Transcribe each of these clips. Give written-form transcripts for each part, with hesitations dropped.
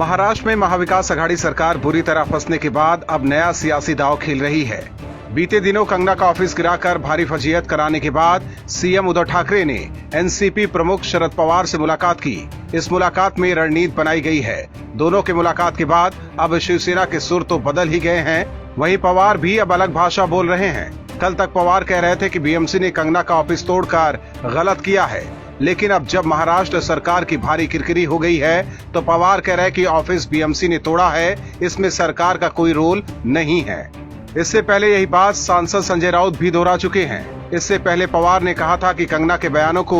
महाराष्ट्र में महाविकास आघाड़ी सरकार बुरी तरह फंसने के बाद अब नया सियासी दांव खेल रही है। बीते दिनों कंगना का ऑफिस गिराकर भारी फजीहत कराने के बाद सीएम उद्धव ठाकरे ने एनसीपी प्रमुख शरद पवार से मुलाकात की। इस मुलाकात में रणनीति बनाई गई है। दोनों की मुलाकात के बाद अब शिवसेना के सुर तो बदल ही गए हैं, वहीं पवार भी अब अलग भाषा बोल रहे हैं। कल तक पवार कह रहे थे कि बीएमसी ने कंगना का ऑफिस तोड़कर गलत किया है, लेकिन अब जब महाराष्ट्र सरकार की भारी किरकिरी हो गई है तो पवार कह रहे हैं कि ऑफिस बीएमसी ने तोड़ा है, इसमें सरकार का कोई रोल नहीं है। इससे पहले यही बात सांसद संजय राउत भी दोहरा चुके हैं। इससे पहले पवार ने कहा था कि कंगना के बयानों को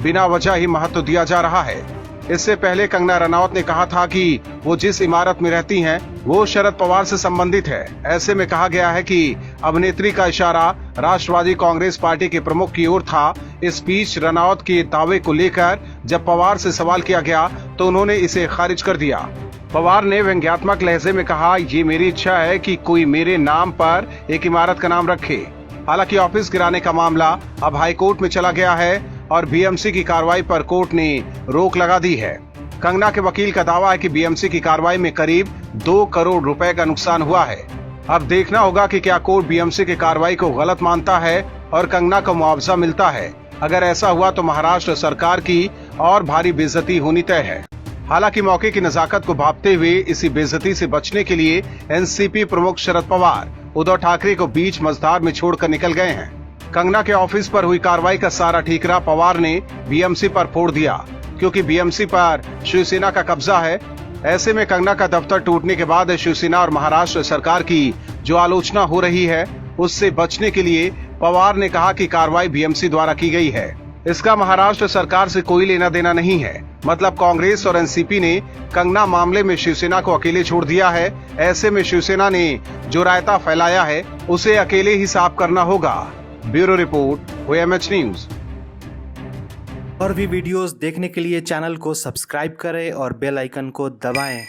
बिना वजह ही महत्व दिया जा रहा है। इससे पहले कंगना रनौत ने कहा था कि वो जिस इमारत में रहती हैं, वो शरद पवार से संबंधित है। ऐसे में कहा गया है कि अभिनेत्री का इशारा राष्ट्रवादी कांग्रेस पार्टी के प्रमुख की ओर था। इस बीच रनौत के दावे को लेकर जब पवार से सवाल किया गया तो उन्होंने इसे खारिज कर दिया। पवार ने व्यंग्यात्मक लहजे में कहा, ये मेरी इच्छा है कि कोई मेरे नाम पर एक इमारत का नाम रखे। हालांकि ऑफिस गिराने का मामला अब हाईकोर्ट में चला गया है और बीएमसी की कार्रवाई पर कोर्ट ने रोक लगा दी है। कंगना के वकील का दावा है कि बीएमसी की कार्रवाई में करीब 2 करोड़ रुपए का नुकसान हुआ है। अब देखना होगा कि क्या कोर्ट बीएमसी की कार्रवाई को गलत मानता है और कंगना को मुआवजा मिलता है। अगर ऐसा हुआ तो महाराष्ट्र सरकार की और भारी बेइज्जती होनी तय है। हालांकि मौके की नजाकत को भांपते हुए इसी बेइज्जती से बचने के लिए एनसीपी प्रमुख शरद पवार उद्धव ठाकरे को बीच मझधार में छोड़कर निकल गए हैं। कंगना के ऑफिस पर हुई कार्रवाई का सारा ठीकरा पवार ने बीएमसी पर फोड़ दिया, क्योंकि बीएमसी पर शिवसेना का कब्जा है। ऐसे में कंगना का दफ्तर टूटने के बाद शिवसेना और महाराष्ट्र सरकार की जो आलोचना हो रही है, उससे बचने के लिए पवार ने कहा कि कार्रवाई बीएमसी द्वारा की गई है। इसका महाराष्ट्र सरकार से कोई लेना देना नहीं है। मतलब कांग्रेस और एनसीपी ने कंगना मामले में शिवसेना को अकेले छोड़ दिया है। ऐसे में शिवसेना ने जो रायता फैलाया है उसे अकेले ही साफ करना होगा। Bureau report, OMH news. और भी वीडियोस देखने के लिए चैनल को सब्सक्राइब करें और बेल आइकन को दबाएं।